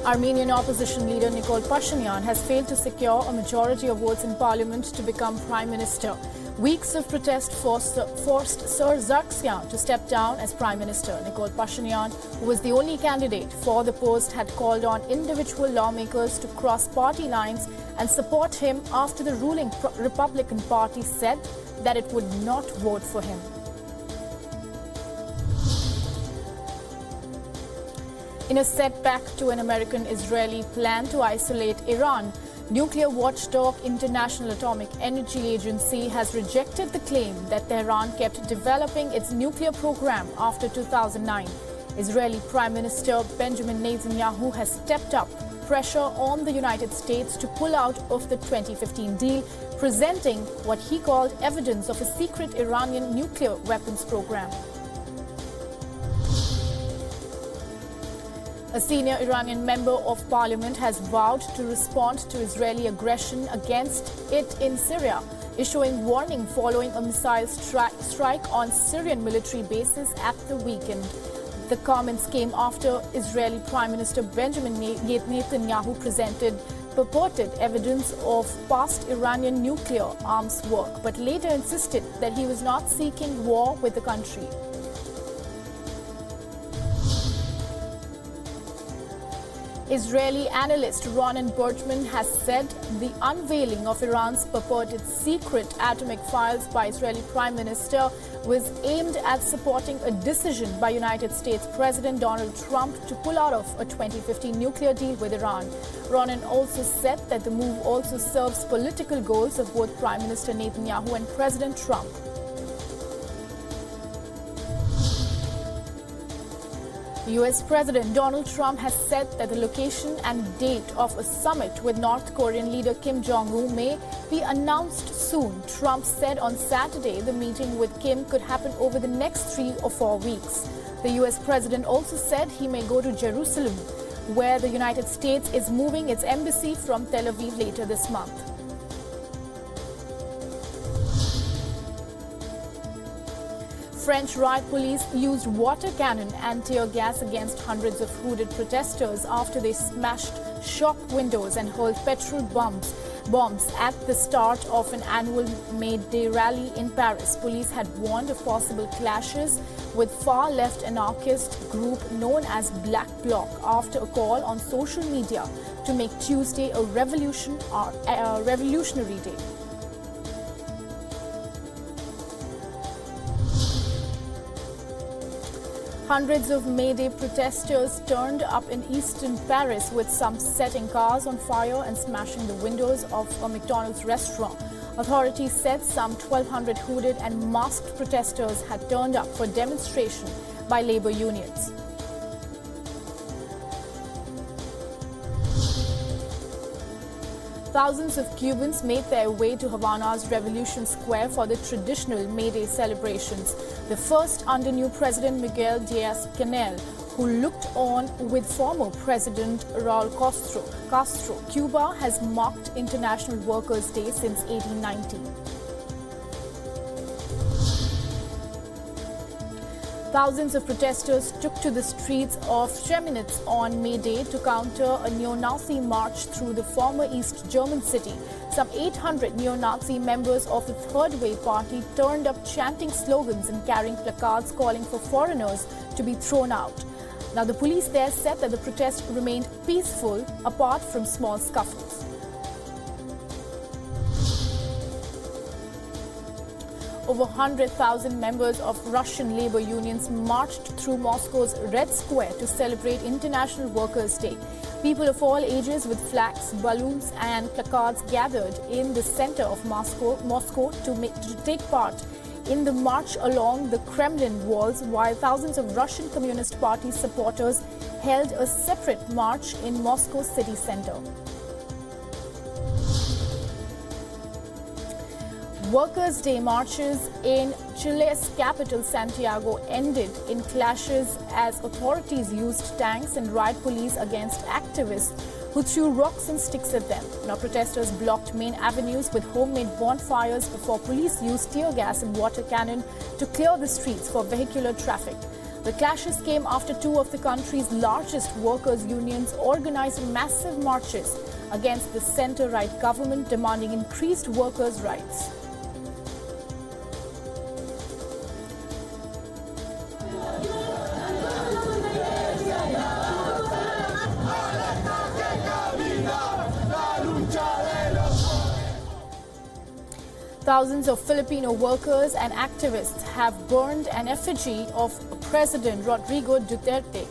Armenian opposition leader Nikol Pashinyan has failed to secure a majority of votes in parliament to become prime minister. Weeks of protest forced Sir Zarksyan to step down as prime minister. Nikol Pashinyan, who was the only candidate for the post, had called on individual lawmakers to cross party lines and support him after the ruling Republican Party said that it would not vote for him. In a setback to an American-Israeli plan to isolate Iran, nuclear watchdog International Atomic Energy Agency has rejected the claim that Tehran kept developing its nuclear program after 2009. Israeli Prime Minister Benjamin Netanyahu has stepped up pressure on the United States to pull out of the 2015 deal, presenting what he called evidence of a secret Iranian nuclear weapons program. A senior Iranian member of parliament has vowed to respond to Israeli aggression against it in Syria, issuing warning following a missile strike on Syrian military bases at the weekend. The comments came after Israeli Prime Minister Benjamin Netanyahu presented purported evidence of past Iranian nuclear arms work, but later insisted that he was not seeking war with the country. Israeli analyst Ronen Bergman has said the unveiling of Iran's purported secret atomic files by Israeli Prime Minister was aimed at supporting a decision by United States President Donald Trump to pull out of a 2015 nuclear deal with Iran. Ronen also said that the move also serves political goals of both Prime Minister Netanyahu and President Trump. US President Donald Trump has said that the location and date of a summit with North Korean leader Kim Jong-un may be announced soon. Trump said on Saturday the meeting with Kim could happen over the next 3 or 4 weeks. The US President also said he may go to Jerusalem, where the United States is moving its embassy from Tel Aviv later this month. French riot police used water cannon and tear gas against hundreds of hooded protesters after they smashed shop windows and hurled petrol bombs at the start of an annual May Day rally in Paris. Police had warned of possible clashes with far-left anarchist group known as Black Bloc after a call on social media to make Tuesday a revolutionary day. Hundreds of May Day protesters turned up in eastern Paris, with some setting cars on fire and smashing the windows of a McDonald's restaurant. Authorities said some 1,200 hooded and masked protesters had turned up for demonstration by labor unions. Thousands of Cubans made their way to Havana's Revolution Square for the traditional May Day celebrations, the first under new President Miguel Diaz-Canel, who looked on with former President Raul Castro. Cuba has marked International Workers' Day since 1890. Thousands of protesters took to the streets of Chemnitz on May Day to counter a neo-Nazi march through the former East German city. Some 800 neo-Nazi members of the Third Way Party turned up chanting slogans and carrying placards calling for foreigners to be thrown out. Now, the police there said that the protest remained peaceful apart from small scuffles. Over 100,000 members of Russian labor unions marched through Moscow's Red Square to celebrate International Workers' Day. People of all ages with flags, balloons and placards gathered in the center of Moscow to take part in the march along the Kremlin walls, while thousands of Russian Communist Party supporters held a separate march in Moscow city center. Workers' Day marches in Chile's capital, Santiago, ended in clashes as authorities used tanks and riot police against activists who threw rocks and sticks at them. Now, protesters blocked main avenues with homemade bonfires before police used tear gas and water cannon to clear the streets for vehicular traffic. The clashes came after two of the country's largest workers' unions organized massive marches against the centre-right government demanding increased workers' rights. Thousands of Filipino workers and activists have burned an effigy of President Rodrigo Duterte,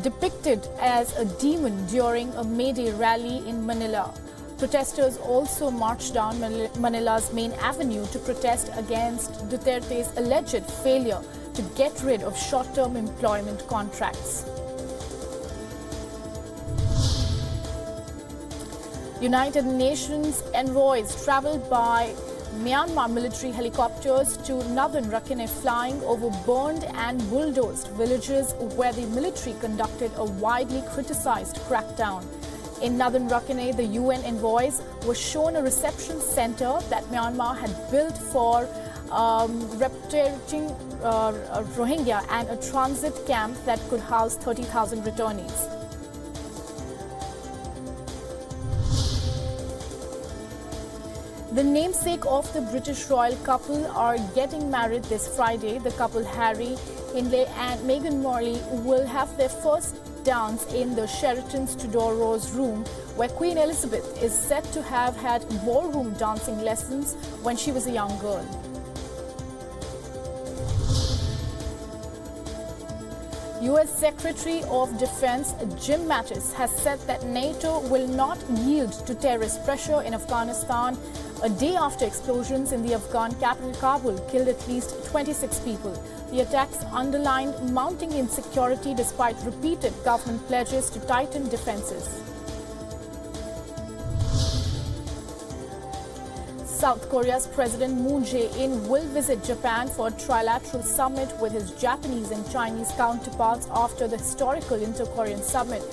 depicted as a demon during a May Day rally in Manila. Protesters also marched down Manila's main avenue to protest against Duterte's alleged failure to get rid of short-term employment contracts. United Nations envoys traveled by Myanmar military helicopters to northern Rakhine, flying over burned and bulldozed villages where the military conducted a widely criticized crackdown. In northern Rakhine, the UN envoys were shown a reception center that Myanmar had built for repatriating Rohingya and a transit camp that could house 30,000 returnees. The namesake of the British royal couple are getting married this Friday. The couple Harry, Hindley and Meghan Markle will have their first dance in the Sheraton's Tudor Rose room, where Queen Elizabeth is said to have had ballroom dancing lessons when she was a young girl. U.S. Secretary of Defense Jim Mattis has said that NATO will not yield to terrorist pressure in Afghanistan a day after explosions in the Afghan capital Kabul killed at least 26 people. The attacks underlined mounting insecurity despite repeated government pledges to tighten defenses. South Korea's President Moon Jae-in will visit Japan for a trilateral summit with his Japanese and Chinese counterparts after the historical Inter-Korean summit.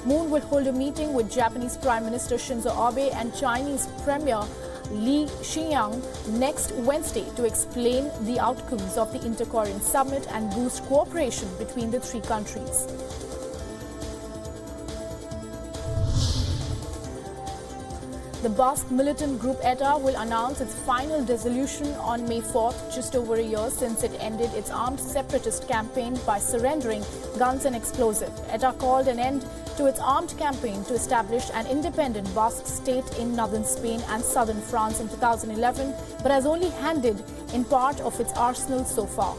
Moon will hold a meeting with Japanese Prime Minister Shinzo Abe and Chinese Premier Li Qiang next Wednesday to explain the outcomes of the Inter-Korean summit and boost cooperation between the three countries. The Basque militant group ETA will announce its final dissolution on May 4th, just over a year since it ended its armed separatist campaign by surrendering guns and explosives. ETA called an end to its armed campaign to establish an independent Basque state in northern Spain and southern France in 2011, but has only handed in part of its arsenal so far.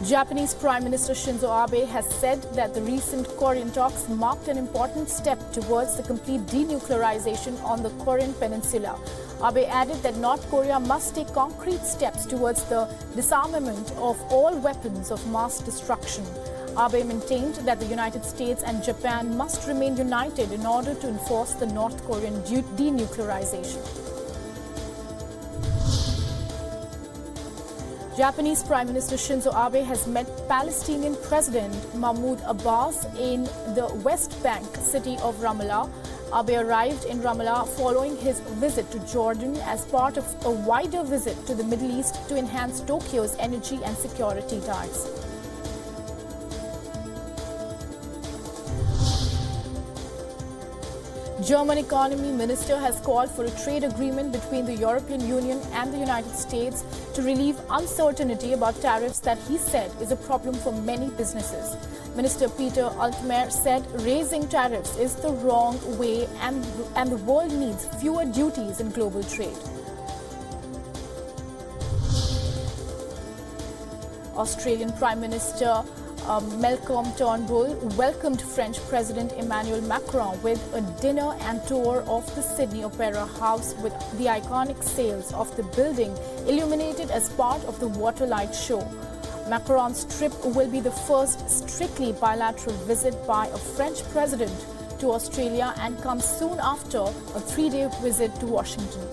Japanese Prime Minister Shinzo Abe has said that the recent Korean talks marked an important step towards the complete denuclearization on the Korean peninsula. Abe added that North Korea must take concrete steps towards the disarmament of all weapons of mass destruction. Abe maintained that the United States and Japan must remain united in order to enforce the North Korean denuclearization. Japanese Prime Minister Shinzo Abe has met Palestinian President Mahmoud Abbas in the West Bank city of Ramallah. Abe arrived in Ramallah following his visit to Jordan as part of a wider visit to the Middle East to enhance Tokyo's energy and security ties. German economy minister has called for a trade agreement between the European Union and the United States to relieve uncertainty about tariffs that he said is a problem for many businesses. Minister Peter Altmaier said raising tariffs is the wrong way and the world needs fewer duties in global trade. Australian Prime Minister Malcolm Turnbull welcomed French President Emmanuel Macron with a dinner and tour of the Sydney Opera House with the iconic sails of the building illuminated as part of the Waterlight Show. Macron's trip will be the first strictly bilateral visit by a French president to Australia and comes soon after a 3-day visit to Washington.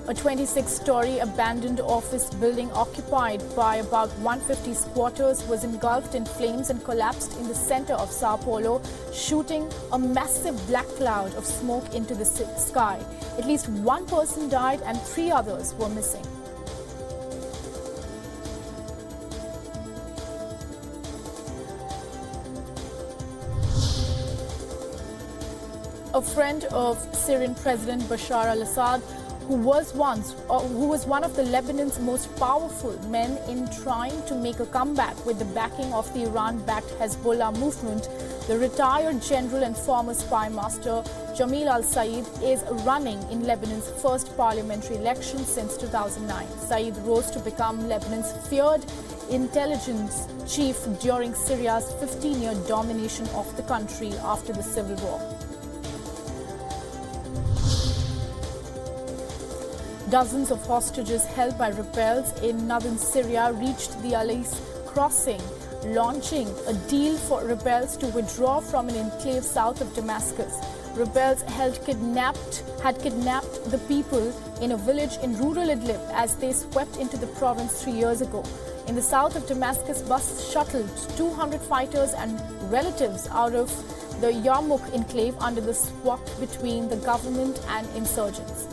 A 26-story abandoned office building occupied by about 150 squatters was engulfed in flames and collapsed in the center of Sao Paulo, shooting a massive black cloud of smoke into the sky. At least one person died and 3 others were missing. A friend of Syrian President Bashar al-Assad, who was one of the Lebanon's most powerful men in trying to make a comeback with the backing of the Iran-backed Hezbollah movement, the retired general and former spy master Jamil al-Said is running in Lebanon's first parliamentary election since 2009. Said rose to become Lebanon's feared intelligence chief during Syria's 15-year domination of the country after the civil war. Dozens of hostages held by rebels in northern Syria reached the Alis crossing, launching a deal for rebels to withdraw from an enclave south of Damascus. Rebels had kidnapped the people in a village in rural Idlib as they swept into the province 3 years ago. In the south of Damascus, buses shuttled 200 fighters and relatives out of the Yarmouk enclave under the swap between the government and insurgents.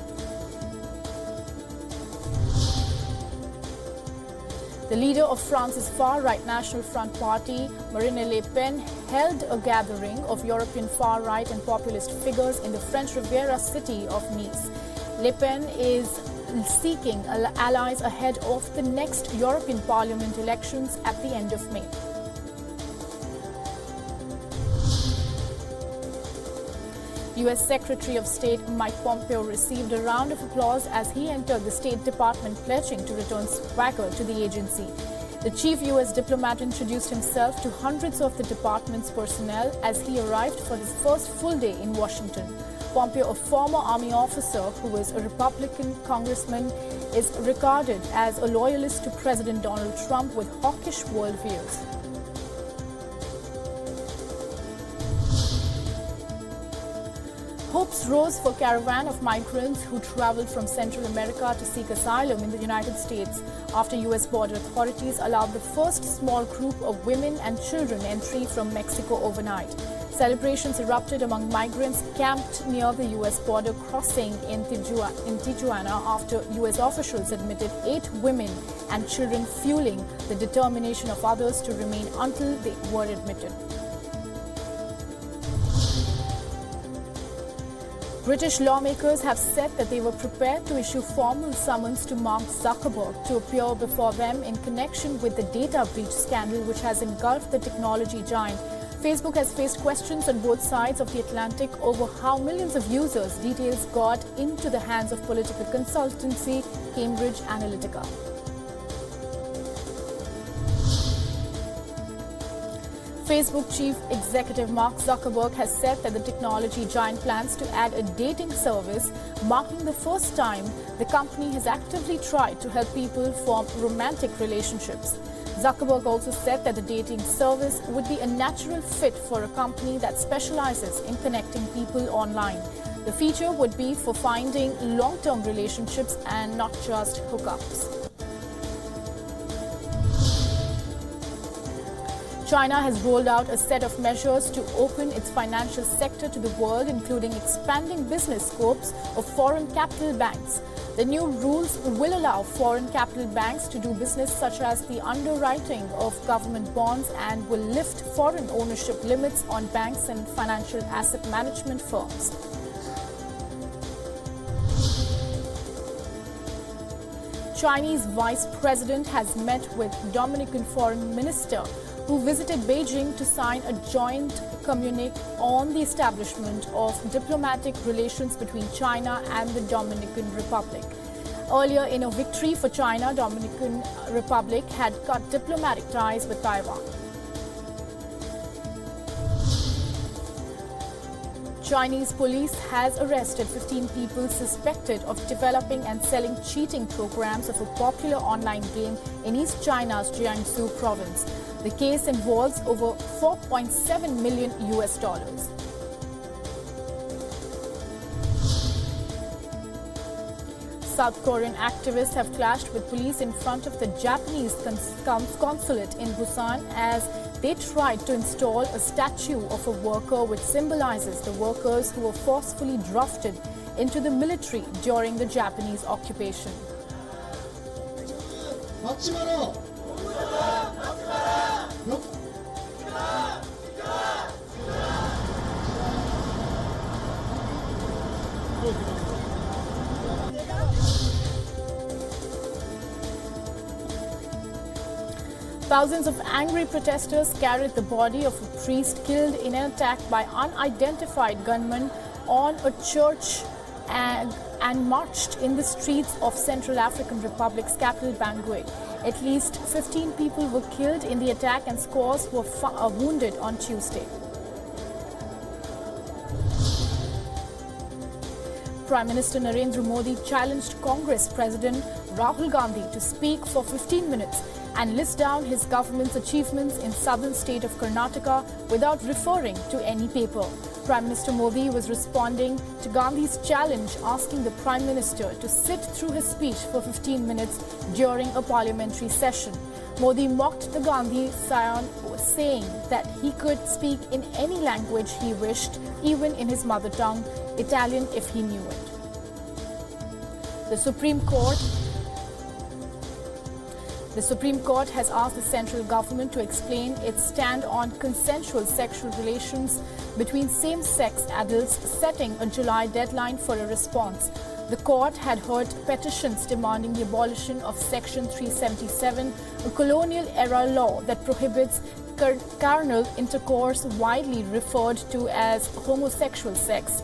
The leader of France's far-right National Front Party, Marine Le Pen, held a gathering of European far-right and populist figures in the French Riviera city of Nice. Le Pen is seeking allies ahead of the next European Parliament elections at the end of May. U.S. Secretary of State Mike Pompeo received a round of applause as he entered the State Department, pledging to return swagger to the agency. The chief U.S. diplomat introduced himself to hundreds of the department's personnel as he arrived for his first full day in Washington. Pompeo, a former Army officer who was a Republican congressman, is regarded as a loyalist to President Donald Trump with hawkish worldviews. Hopes rose for a caravan of migrants who traveled from Central America to seek asylum in the United States after U.S. border authorities allowed the first small group of women and children entry from Mexico overnight. Celebrations erupted among migrants camped near the U.S. border crossing in Tijuana after U.S. officials admitted 8 women and children, fueling the determination of others to remain until they were admitted. British lawmakers have said that they were prepared to issue formal summons to Mark Zuckerberg to appear before them in connection with the data breach scandal which has engulfed the technology giant. Facebook has faced questions on both sides of the Atlantic over how millions of users' details got into the hands of political consultancy Cambridge Analytica. Facebook chief executive Mark Zuckerberg has said that the technology giant plans to add a dating service, marking the first time the company has actively tried to help people form romantic relationships. Zuckerberg also said that the dating service would be a natural fit for a company that specializes in connecting people online. The feature would be for finding long-term relationships and not just hookups. China has rolled out a set of measures to open its financial sector to the world, including expanding business scopes of foreign capital banks. The new rules will allow foreign capital banks to do business such as the underwriting of government bonds and will lift foreign ownership limits on banks and financial asset management firms. Chinese vice president has met with Dominican foreign minister who visited Beijing to sign a joint communique on the establishment of diplomatic relations between China and the Dominican Republic. Earlier, in a victory for China, Dominican Republic had cut diplomatic ties with Taiwan. Chinese police has arrested 15 people suspected of developing and selling cheating programs of a popular online game in East China's Jiangsu province. The case involves over $4.7 million. South Korean activists have clashed with police in front of the Japanese consulate in Busan as they tried to install a statue of a worker which symbolizes the workers who were forcefully drafted into the military during the Japanese occupation. Thousands of angry protesters carried the body of a priest killed in an attack by unidentified gunmen on a church and marched in the streets of Central African Republic's capital Bangui. At least 15 people were killed in the attack and scores were wounded on Tuesday. Prime Minister Narendra Modi challenged Congress President Rahul Gandhi to speak for 15 minutes and list down his government's achievements in southern state of Karnataka without referring to any paper. Prime Minister Modi was responding to Gandhi's challenge, asking the Prime Minister to sit through his speech for 15 minutes during a parliamentary session. Modi mocked the Gandhi scion, saying that he could speak in any language he wished, even in his mother tongue, Italian if he knew it. The Supreme Court has asked the central government to explain its stand on consensual sexual relations between same-sex adults, setting a July deadline for a response. The court had heard petitions demanding the abolition of Section 377, a colonial-era law that prohibits carnal intercourse, widely referred to as homosexual sex.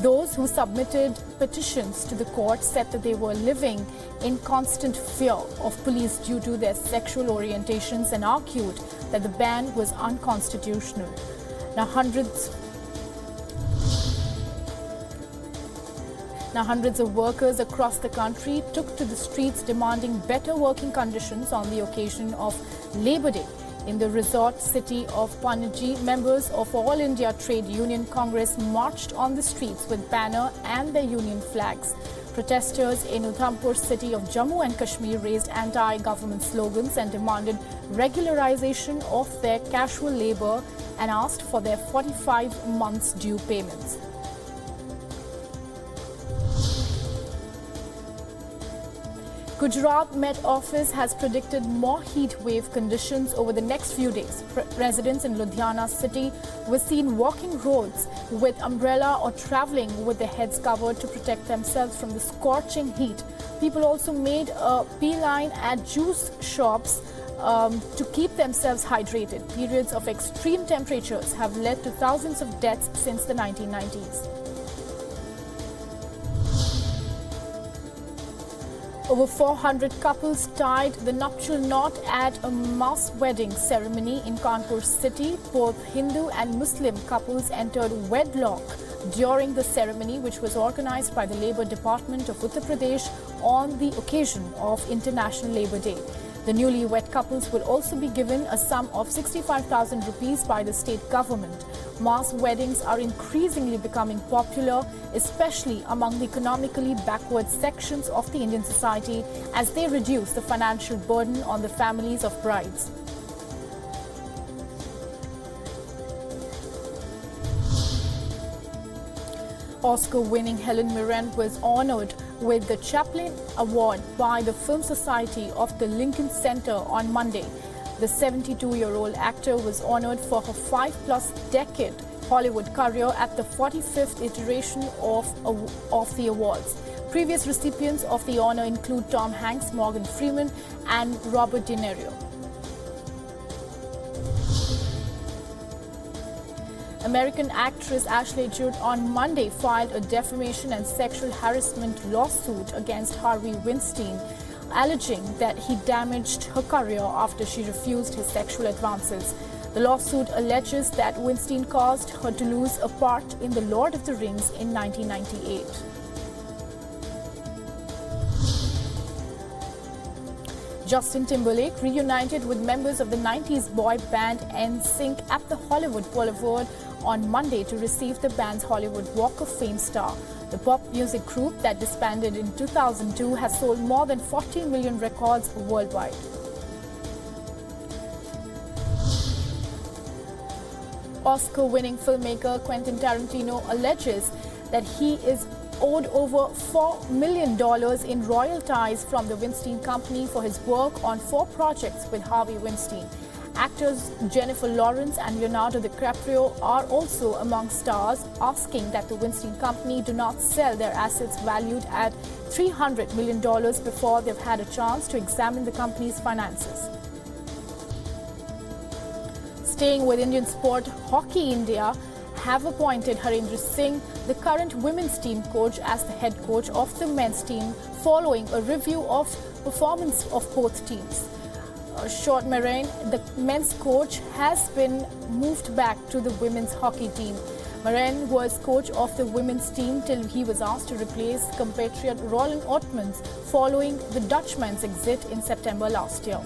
Those who submitted petitions to the court said that they were living in constant fear of police due to their sexual orientations and argued that the ban was unconstitutional. Now hundreds of workers across the country took to the streets demanding better working conditions on the occasion of Labour Day. In the resort city of Panaji, members of All India Trade Union Congress marched on the streets with banner and their union flags. Protesters in Udhampur city of Jammu and Kashmir raised anti-government slogans and demanded regularization of their casual labour and asked for their 45 months due payments. Gujarat Met Office has predicted more heat wave conditions over the next few days. Residents in Ludhiana city were seen walking roads with umbrella or travelling with their heads covered to protect themselves from the scorching heat. People also made a beeline at juice shops to keep themselves hydrated. Periods of extreme temperatures have led to thousands of deaths since the 1990s. Over 400 couples tied the nuptial knot at a mass wedding ceremony in Kanpur city. Both Hindu and Muslim couples entered wedlock during the ceremony, which was organized by the Labour Department of Uttar Pradesh on the occasion of International Labour Day. The newlywed couples will also be given a sum of 65,000 rupees by the state government. Mass weddings are increasingly becoming popular, especially among the economically backward sections of the Indian society, as they reduce the financial burden on the families of brides. Oscar-winning Helen Mirren was honored with the Chaplin Award by the Film Society of the Lincoln Center on Monday. The 72-year-old actor was honored for her 5+ decade Hollywood career at the 45th iteration of the awards. Previous recipients of the honor include Tom Hanks, Morgan Freeman, and Robert De Niro. American actress Ashley Judd on Monday filed a defamation and sexual harassment lawsuit against Harvey Weinstein, alleging that he damaged her career after she refused his sexual advances. The lawsuit alleges that Weinstein caused her to lose a part in The Lord of the Rings in 1998. Justin Timberlake reunited with members of the 90s boy band NSYNC at the Hollywood Boulevard on Monday to receive the band's Hollywood Walk of Fame star. The pop music group that disbanded in 2002 has sold more than 40 million records worldwide. Oscar-winning filmmaker Quentin Tarantino alleges that he is owed over $4 million in royalties from the Weinstein Company for his work on 4 projects with Harvey Weinstein. Actors Jennifer Lawrence and Leonardo DiCaprio are also among stars asking that the Weinstein Company do not sell their assets valued at $300 million before they've had a chance to examine the company's finances. Staying with Indian sport, Hockey India have appointed Harendra Singh, the current women's team coach, as the head coach of the men's team following a review of performance of both teams. Short Marine, the men's coach, has been moved back to the women's hockey team. Marine was coach of the women's team till he was asked to replace compatriot Roland Ottmans following the Dutchman's exit in September last year.